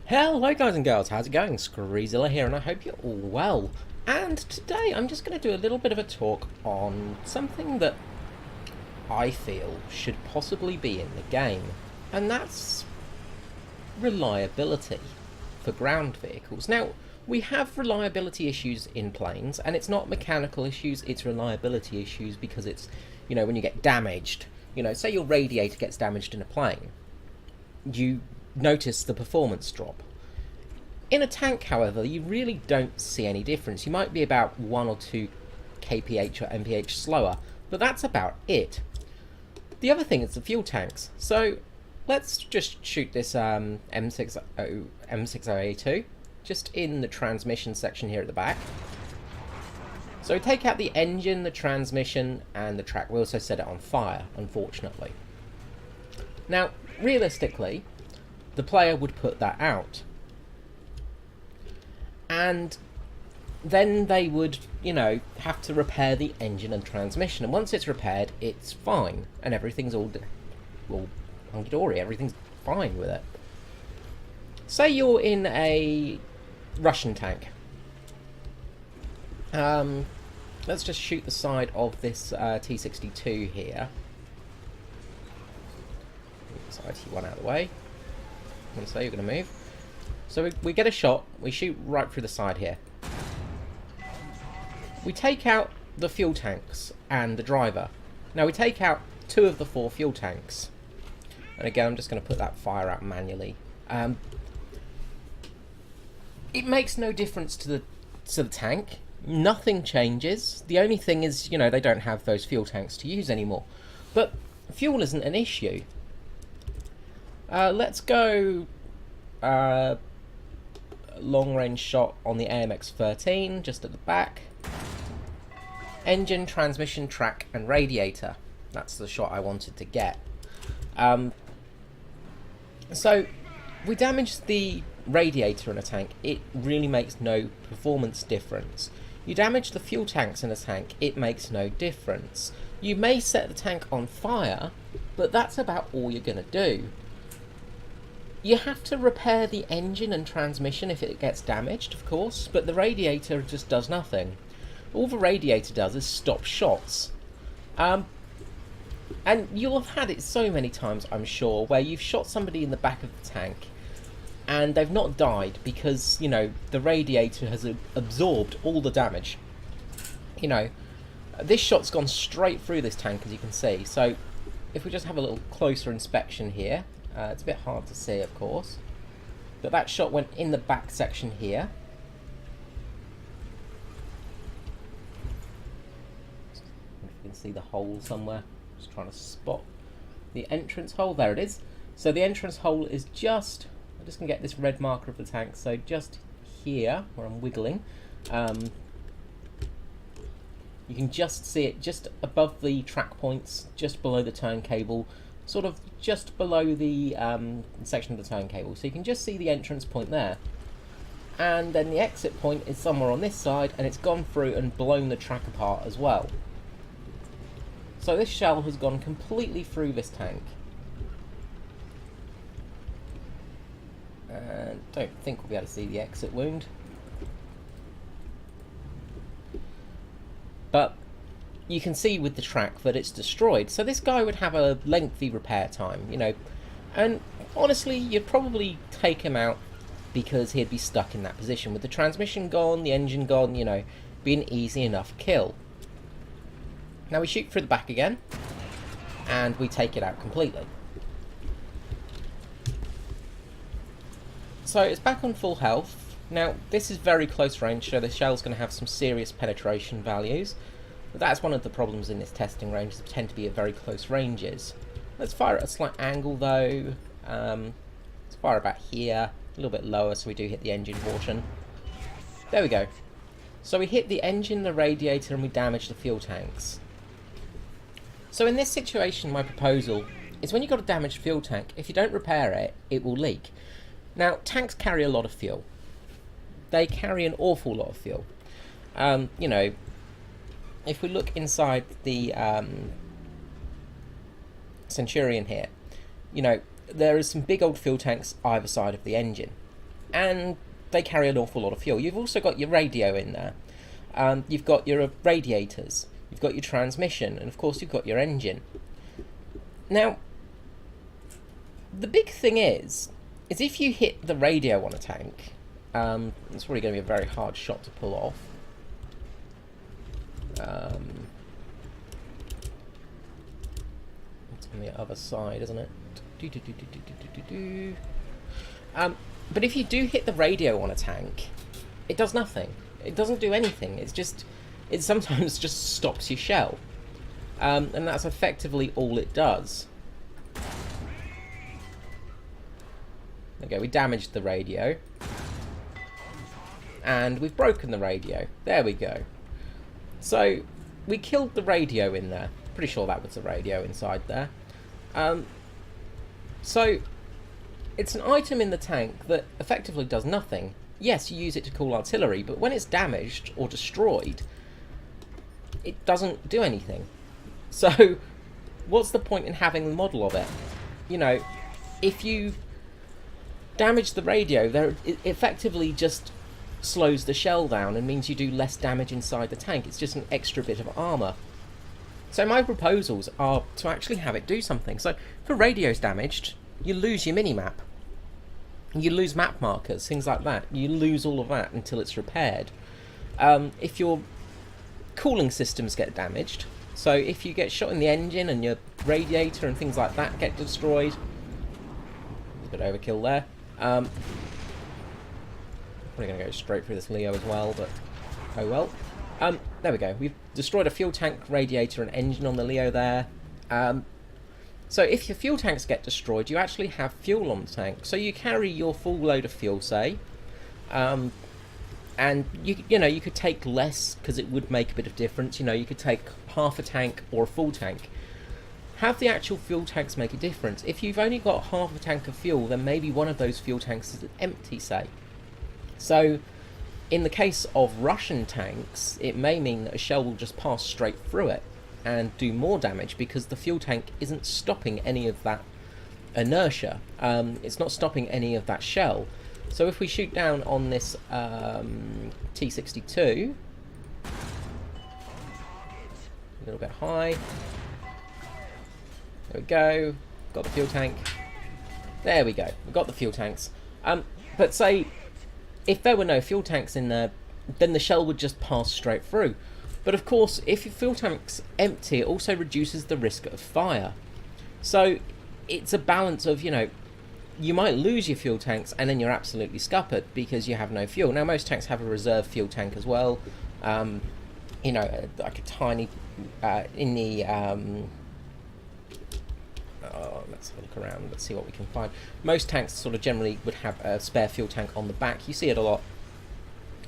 Hello guys and girls, how's it going? Screezilla here and I hope you're all well. And today I'm just going to do a little bit of a talk on something that I feel should possibly be in the game. And that's reliability for ground vehicles. Now, we have reliability issues in planes, and it's not mechanical issues, it's reliability issues because it's, when you get damaged, say your radiator gets damaged in a plane, you notice the performance drop. In a tank, however, you really don't see any difference. You might be about 1 or 2 kph or mph slower, but that's about it. The other thing is the fuel tanks. So let's just shoot this M60A2 just in the transmission section here at the back. So we take out the engine, the transmission, and the track. We also set it on fire, unfortunately. Now, realistically, the player would put that out. And then they would, have to repair the engine and transmission. And once it's repaired, it's fine. And everything's all hunky-dory. Everything's fine with it. Say you're in a Russian tank. Let's just shoot the side of this T-62 here. Side T1 out of the way. I'm going to say you're going to move. So we get a shot, we shoot right through the side here. We take out the fuel tanks and the driver. Now we take out 2 of the 4 fuel tanks. And again, I'm just going to put that fire out manually. It makes no difference to the tank. Nothing changes. The only thing is, they don't have those fuel tanks to use anymore. But fuel isn't an issue. Let's go long range shot on the AMX-13 just at the back. Engine, transmission, track and radiator. That's the shot I wanted to get. So we damage the radiator in a tank, it really makes no performance difference. You damage the fuel tanks in a tank, it makes no difference. You may set the tank on fire, but that's about all you're going to do. You have to repair the engine and transmission if it gets damaged, of course, but the radiator just does nothing. All the radiator does is stop shots. And you'll have had it so many times, I'm sure, where you've shot somebody in the back of the tank and they've not died because, the radiator has absorbed all the damage. This shot's gone straight through this tank, as you can see. So if we just have a little closer inspection here, it's a bit hard to see, of course, but that shot went in the back section here. If you can see the hole somewhere, just trying to spot the entrance hole. There it is. So the entrance hole is just, I'm just going to get this red marker of the tank, so just here, where I'm wiggling, you can just see it just above the track points, just below the turncable, sort of just below the section of the turncable. So you can just see the entrance point there. And then the exit point is somewhere on this side, and it's gone through and blown the track apart as well. So this shell has gone completely through this tank. And don't think we'll be able to see the exit wound. But you can see with the track that it's destroyed. So this guy would have a lengthy repair time, and honestly, you'd probably take him out because he'd be stuck in that position. With the transmission gone, the engine gone, be an easy enough kill. Now we shoot through the back again, and we take it out completely. So it's back on full health. Now this is very close range, so the shell's going to have some serious penetration values. But that's one of the problems in this testing range, they tend to be at very close ranges. Let's fire at a slight angle though. Let's fire about here, a little bit lower so we do hit the engine portion. There we go. So we hit the engine, the radiator, and we damage the fuel tanks. So in this situation, my proposal is when you've got a damaged fuel tank, if you don't repair it, it will leak. Now, tanks carry a lot of fuel. They carry an awful lot of fuel. If we look inside the Centurion here, there is some big old fuel tanks either side of the engine. and they carry an awful lot of fuel. You've also got your radio in there. You've got your radiators. You've got your transmission, and of course you've got your engine. Now, the big thing is if you hit the radio on a tank, it's probably going to be a very hard shot to pull off. It's on the other side, isn't it? But if you do hit the radio on a tank, it does nothing. It doesn't do anything. It sometimes just stops your shell. And that's effectively all it does. Okay, we damaged the radio. And we've broken the radio. There we go. So, we killed the radio in there. Pretty sure that was the radio inside there. So, it's an item in the tank that effectively does nothing. Yes, you use it to cool artillery, but when it's damaged or destroyed, it doesn't do anything. So, what's the point in having the model of it? You know, if you damage the radio, it effectively just slows the shell down and means you do less damage inside the tank. It's just an extra bit of armour. So my proposals are to actually have it do something. So, if a radio's damaged, you lose your minimap. You lose map markers, things like that. You lose all of that until it's repaired. If your cooling systems get damaged, so if you get shot in the engine and your radiator and things like that get destroyed, a bit overkill there. Probably going to go straight through this Leo as well, but oh well. There we go. We've destroyed a fuel tank, radiator and engine on the Leo there. So if your fuel tanks get destroyed, you actually have fuel on the tank. So you carry your full load of fuel, say, and you know, you could take less because it would make a bit of difference. You know, you could take half a tank or a full tank. Have the actual fuel tanks make a difference. If you've only got half a tank of fuel, then maybe one of those fuel tanks is empty, say. So in the case of Russian tanks, it may mean that a shell will just pass straight through it and do more damage because the fuel tank isn't stopping any of that inertia. It's not stopping any of that shell. So if we shoot down on this T-62, a little bit high, there we go, got the fuel tank, there we go, we've got the fuel tanks. But say, if there were no fuel tanks in there, then the shell would just pass straight through. But of course, if your fuel tank's empty, it also reduces the risk of fire. So it's a balance of, you know, you might lose your fuel tanks and then you're absolutely scuppered because you have no fuel. Now, most tanks have a reserve fuel tank as well. You know, like a tiny, in the, let's have a look around, let's see what we can find. Most tanks sort of generally would have a spare fuel tank on the back. You see it a lot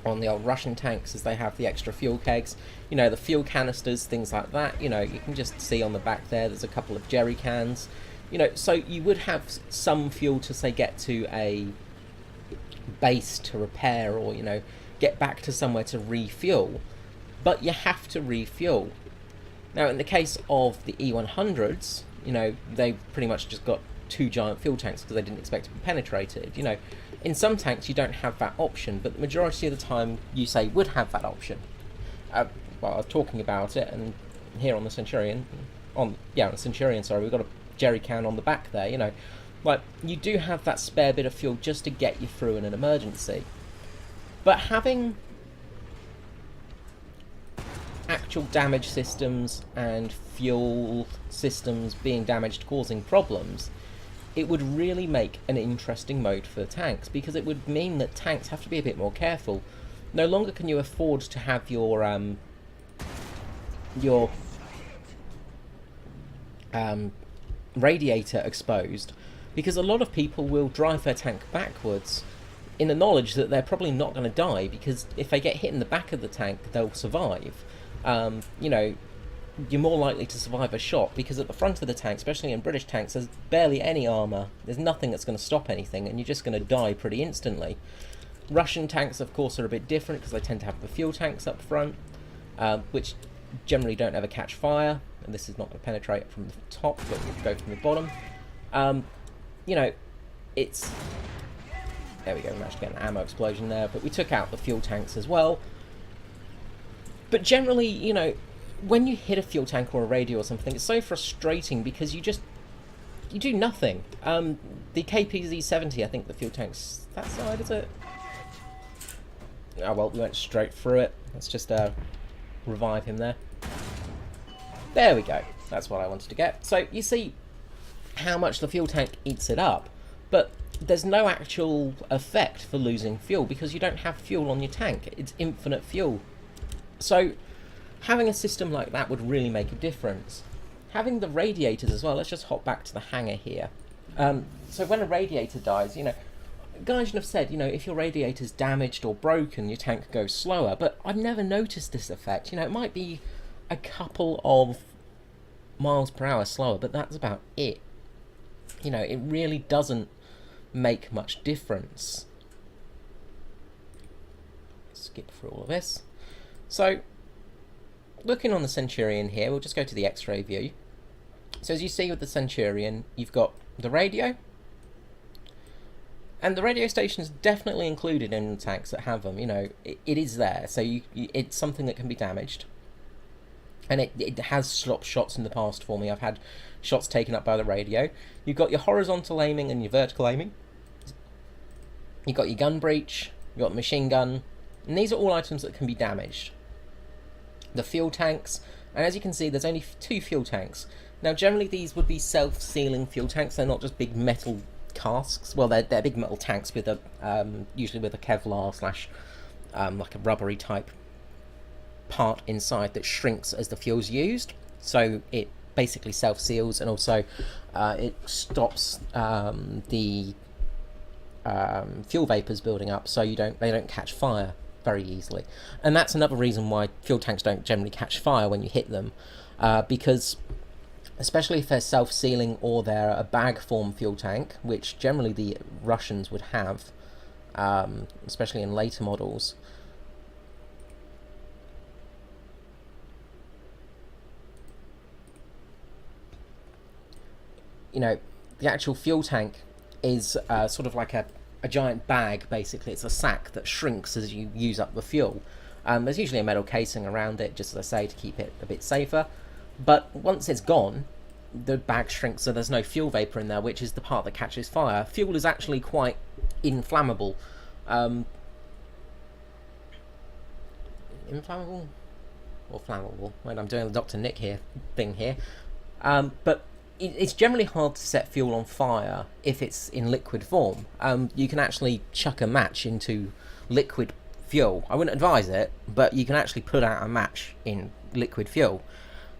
on the old Russian tanks as they have the extra fuel kegs, you know, the fuel canisters, things like that. You know, you can just see on the back there's a couple of jerry cans, you know, so you would have some fuel to, say, get to a base to repair or, you know, get back to somewhere to refuel, but you have to refuel. Now, in the case of the E100s, you know, they pretty much just got two giant fuel tanks because they didn't expect to be penetrated. You know, in some tanks you don't have that option, but the majority of the time you, say, would have that option. Well, I was talking about it, and here on the Centurion, on the Centurion, sorry, we've got a jerry can on the back there, you know. Like, you do have that spare bit of fuel just to get you through in an emergency. But having actual damage systems and fuel systems being damaged causing problems, it would really make an interesting mode for tanks, because it would mean that tanks have to be a bit more careful. No longer can you afford to have your radiator exposed, because a lot of people will drive their tank backwards in the knowledge that they're probably not going to die, because if they get hit in the back of the tank, they'll survive. You know, you're more likely to survive a shot, because at the front of the tank, especially in British tanks, there's barely any armour. There's nothing that's going to stop anything, and you're just going to die pretty instantly. Russian tanks, of course, are a bit different, because they tend to have the fuel tanks up front, which generally don't ever catch fire. And this is not going to penetrate from the top, but we'll go from the bottom. You know, it's There we go, we managed to get an ammo explosion there, but we took out the fuel tanks as well. But generally, you know, when you hit a fuel tank or a radio or something, it's so frustrating because you do nothing. The KPZ-70, I think the fuel tank's that side, is it? Oh well, we went straight through it. Let's just revive him there. There we go. That's what I wanted to get. So you see how much the fuel tank eats it up, but there's no actual effect for losing fuel because you don't have fuel on your tank. It's infinite fuel. So having a system like that would really make a difference. Having the radiators as well, let's just hop back to the hangar here. So when a radiator dies, you know, guys have said, you know, if your radiator's damaged or broken, your tank goes slower, but I've never noticed this effect. You know, it might be a couple of miles per hour slower, but that's about it. You know, it really doesn't make much difference. Skip through all of this. So, looking on the Centurion here, we'll just go to the X-ray view. So as you see with the Centurion, you've got the radio, and the radio station is definitely included in the tanks that have them. You know, it is there, so it's something that can be damaged. And it has stopped shots in the past for me. I've had shots taken up by the radio. You've got your horizontal aiming and your vertical aiming. You've got your gun breech, you've got machine gun, and these are all items that can be damaged. The fuel tanks, and as you can see, there's only 2 fuel tanks. Now, generally these would be self-sealing fuel tanks. They're not just big metal casks. Well, they're big metal tanks with a usually with a Kevlar slash like a rubbery type part inside that shrinks as the fuel's used. So it basically self-seals, and also it stops the fuel vapors building up, so they don't catch fire very easily. And that's another reason why fuel tanks don't generally catch fire when you hit them, because especially if they're self-sealing or they're a bag form fuel tank, which generally the Russians would have, especially in later models. You know, the actual fuel tank is sort of like a giant bag, basically. It's a sack that shrinks as you use up the fuel. There's usually a metal casing around it, just as I say, to keep it a bit safer. But once it's gone, the bag shrinks so there's no fuel vapor in there, which is the part that catches fire. Fuel is actually quite inflammable. Inflammable? Or flammable? When I'm doing the Dr. Nick thing here. But it's generally hard to set fuel on fire if it's in liquid form. You can actually chuck a match into liquid fuel. I wouldn't advise it, but you can actually put out a match in liquid fuel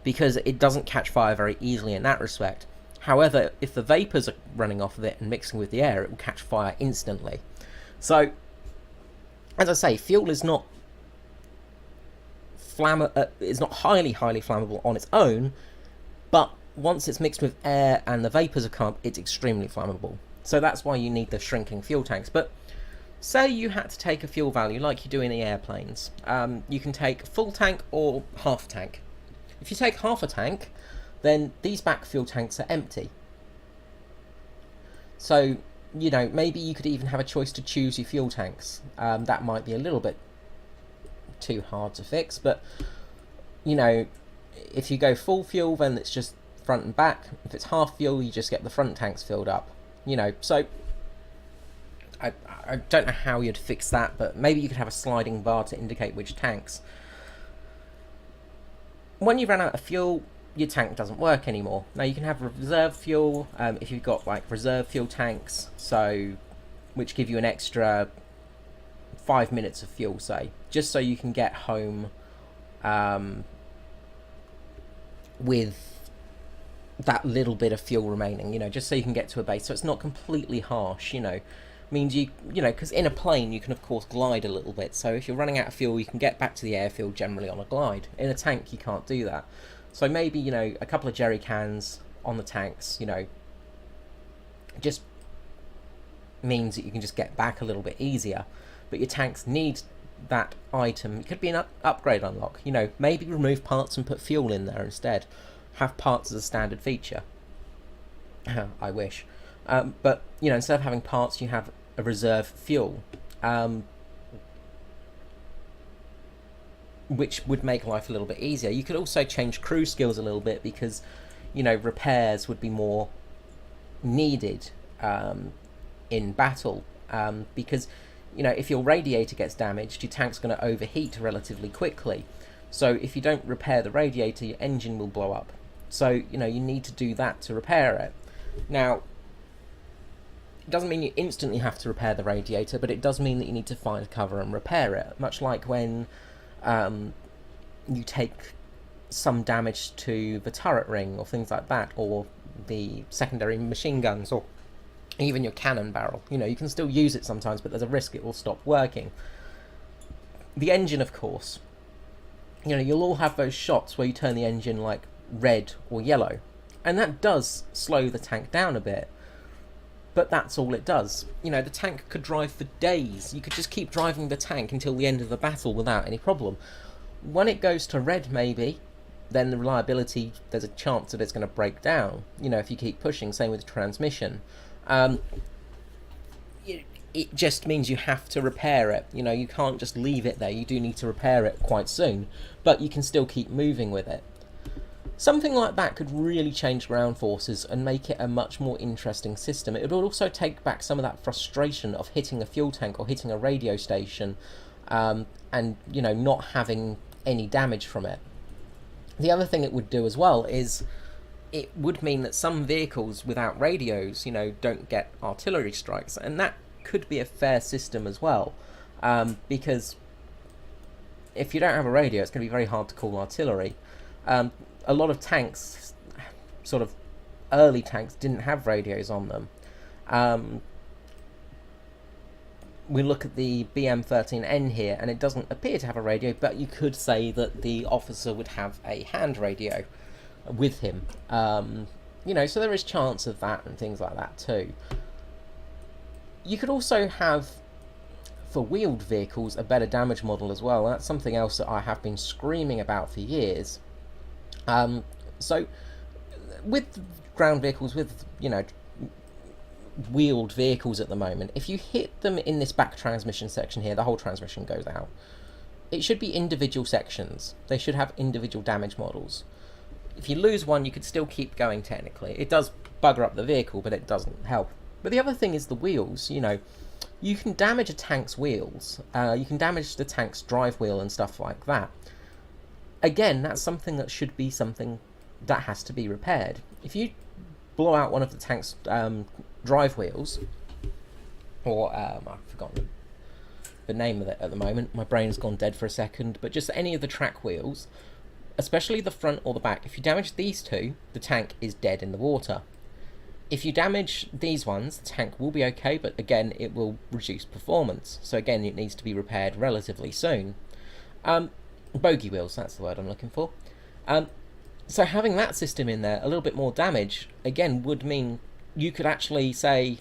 because it doesn't catch fire very easily in that respect. However, if the vapors are running off of it and mixing with the air, it will catch fire instantly. So, as I say, fuel is not it's not highly flammable on its own, but once it's mixed with air and the vapors have come up, it's extremely flammable. So that's why you need the shrinking fuel tanks. But say you had to take a fuel value like you do in the airplanes. You can take full tank or half tank. If you take half a tank, then these back fuel tanks are empty. So, you know, maybe you could even have a choice to choose your fuel tanks. That might be a little bit too hard to fix, but, you know, if you go full fuel, then it's just front and back. If it's half fuel, you just get the front tanks filled up. You know, so I don't know how you'd fix that, but maybe you could have a sliding bar to indicate which tanks. When you run out of fuel, your tank doesn't work anymore. Now you can have reserve fuel if you've got like reserve fuel tanks, so which give you an extra 5 minutes of fuel, say, just so you can get home with that little bit of fuel remaining, you know, just so you can get to a base, so it's not completely harsh, you know. Means you know, because in a plane you can of course glide a little bit, so if you're running out of fuel you can get back to the airfield generally on a glide. In a tank you can't do that. So maybe, you know, a couple of jerry cans on the tanks, you know, just means that you can just get back a little bit easier. But your tanks need that item. It could be an upgrade unlock, you know, maybe remove parts and put fuel in there instead. Have parts as a standard feature. I wish. But, you know, instead of having parts, you have a reserve fuel, which would make life a little bit easier. You could also change crew skills a little bit because, you know, repairs would be more needed in battle, because, you know, if your radiator gets damaged, your tank's going to overheat relatively quickly. So if you don't repair the radiator, your engine will blow up. So, you know, you need to do that to repair it. Now, it doesn't mean you instantly have to repair the radiator, but it does mean that you need to find cover and repair it. Much like when you take some damage to the turret ring or things like that, or the secondary machine guns, or even your cannon barrel. You know, you can still use it sometimes, but there's a risk it will stop working. The engine, of course. You know, you'll all have those shots where you turn the engine like red or yellow, and that does slow the tank down a bit, but that's all it does. You know, the tank could drive for days. You could just keep driving the tank until the end of the battle without any problem. When it goes to red, maybe, then the reliability, there's a chance that it's going to break down, you know, if you keep pushing. Same with the transmission. It just means you have to repair it. You know, you can't just leave it there. You do need to repair it quite soon, but you can still keep moving with it. Something like that could really change ground forces and make it a much more interesting system. It would also take back some of that frustration of hitting a fuel tank or hitting a radio station, and, you know, not having any damage from it. The other thing it would do as well is it would mean that some vehicles without radios, you know, don't get artillery strikes, and that could be a fair system as well, because if you don't have a radio, it's going to be very hard to call artillery. A lot of tanks, sort of early tanks, didn't have radios on them. We look at the BM13N here, and it doesn't appear to have a radio, but you could say that the officer would have a hand radio with him. You know, so there is chance of that and things like that too. You could also have, for wheeled vehicles, a better damage model as well. That's something else that I have been screaming about for years. So with ground vehicles, with, you know, wheeled vehicles at the moment, if you hit them in this back transmission section here, the whole transmission goes out. It should be individual sections. They should have individual damage models. If you lose one, you could still keep going technically. It does bugger up the vehicle, but it doesn't help. But the other thing is the wheels. You know, you can damage a tank's wheels. You can damage the tank's drive wheel and stuff like that. Again, that's something that should be something that has to be repaired. If you blow out one of the tank's drive wheels, or I've forgotten the name of it at the moment, my brain's gone dead for a second, but just any of the track wheels, especially the front or the back, if you damage these two, the tank is dead in the water. If you damage these ones, the tank will be okay, but again, it will reduce performance. So again, it needs to be repaired relatively soon. Bogey wheels, that's the word I'm looking for. So having that system in there, a little bit more damage, again, would mean you could actually say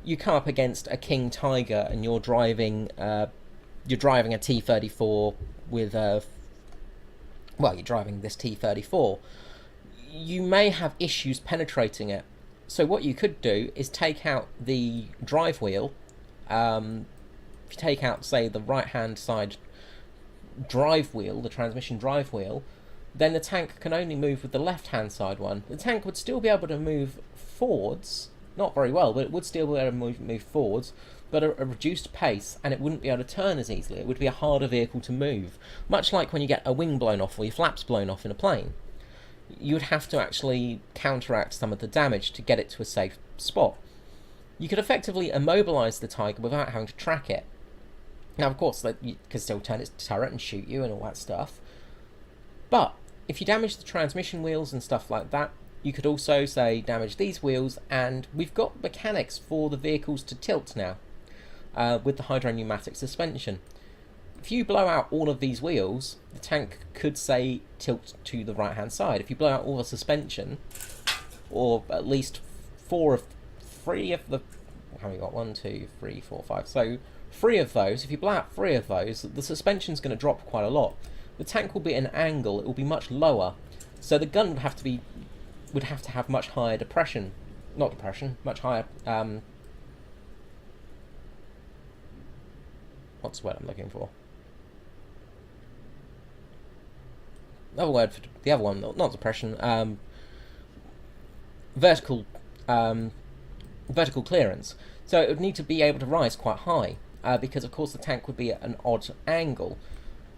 you come up against a King Tiger and you're driving a T-34 with a... Well, you're driving this T-34. You may have issues penetrating it. So what you could do is take out the drive wheel. If you take out, say, the right-hand side drive wheel, the transmission drive wheel, then the tank can only move with the left-hand side one. The tank would still be able to move forwards, not very well, but it would still be able to move forwards, but at a reduced pace, and it wouldn't be able to turn as easily. It would be a harder vehicle to move. Much like when you get a wing blown off or your flaps blown off in a plane. You would have to actually counteract some of the damage to get it to a safe spot. You could effectively immobilise the Tiger without having to track it. Now, of course, you could still turn its turret and shoot you and all that stuff. But if you damage the transmission wheels and stuff like that, you could also, say, damage these wheels, and we've got mechanics for the vehicles to tilt now, with the hydropneumatic suspension. If you blow out all of these wheels, the tank could, say, tilt to the right-hand side. If you blow out all the suspension, or at least three of the... How many got? 1, 2, 3, 4, 5. So 3 of those. If you blow out 3 of those, the suspension's going to drop quite a lot. The tank will be at an angle. It will be much lower. So the gun would have to have much higher much higher what's the word I'm looking for? Another word for the other one, not depression. Vertical, vertical clearance. So it would need to be able to rise quite high, because of course the tank would be at an odd angle.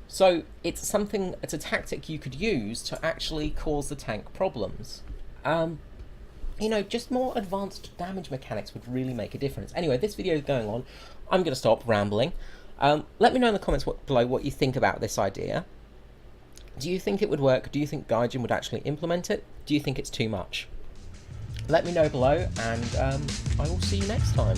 So it's a tactic you could use to actually cause the tank problems. You know, just more advanced damage mechanics would really make a difference. Anyway, this video is going on. I'm going to stop rambling. Let me know in the comments below what you think about this idea. Do you think it would work? Do you think Gaijin would actually implement it? Do you think it's too much? Let me know below, and I will see you next time.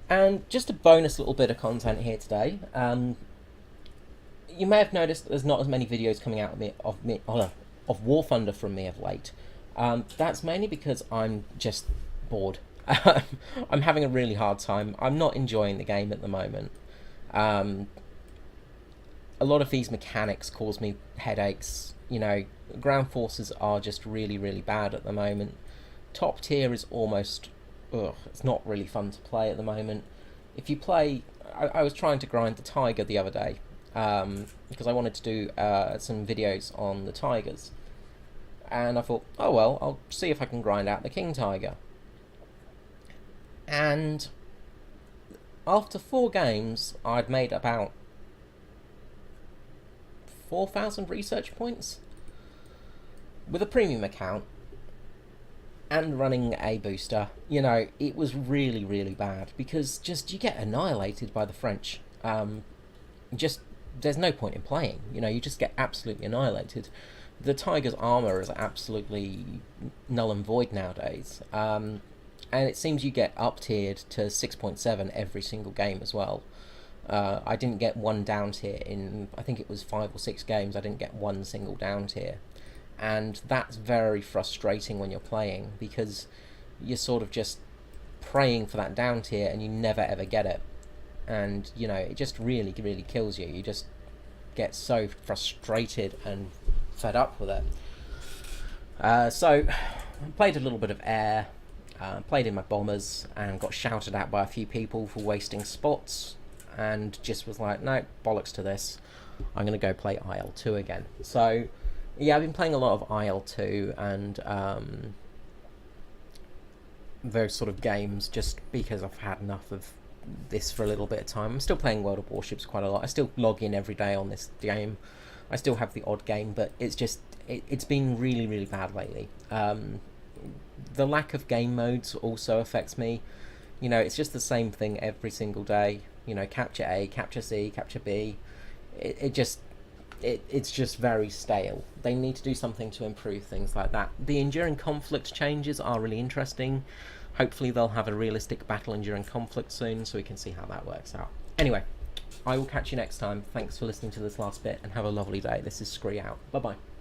And just a bonus little bit of content here today. You may have noticed that there's not as many videos coming out of War Thunder from me of late. That's mainly because I'm just bored. I'm having a really hard time. I'm not enjoying the game at the moment. A lot of these mechanics cause me headaches. You know, ground forces are just really, really bad at the moment. Top tier is almost... it's not really fun to play at the moment. If you play... I was trying to grind the Tiger the other day, because I wanted to do some videos on the Tigers. And I thought, oh well, I'll see if I can grind out the King Tiger. And after 4 games, I'd made about 4,000 research points with a premium account and running a booster. You know, it was really, really bad, because just you get annihilated by the French. Just there's no point in playing. You know, you just get absolutely annihilated. The Tiger's armor is absolutely null and void nowadays, and it seems you get up tiered to 6.7 every single game as well. I didn't get one down tier in, I think it was 5 or 6 games. I didn't get one single down tier. And that's very frustrating when you're playing, because you're sort of just praying for that down tier and you never ever get it. And, you know, it just really, really kills you. You just get so frustrated and fed up with it. So, I played a little bit of air, played in my bombers, and got shouted at by a few people for wasting spots, and just was like, no, bollocks to this. I'm going to go play IL-2 again. So... yeah, I've been playing a lot of IL-2 and those sort of games, just because I've had enough of this for a little bit of time. I'm still playing World of Warships quite a lot. I still log in every day on this game. I still have the odd game, but it's just it's been really, really bad lately. The lack of game modes also affects me. You know, it's just the same thing every single day. You know, capture A, capture C, capture B. It's just very stale. They need to do something to improve things like that. The enduring conflict changes are really interesting. Hopefully they'll have a realistic battle enduring conflict soon, so we can see how that works out. Anyway, I will catch you next time. Thanks for listening to this last bit, and have a lovely day. This is Scree out. Bye bye.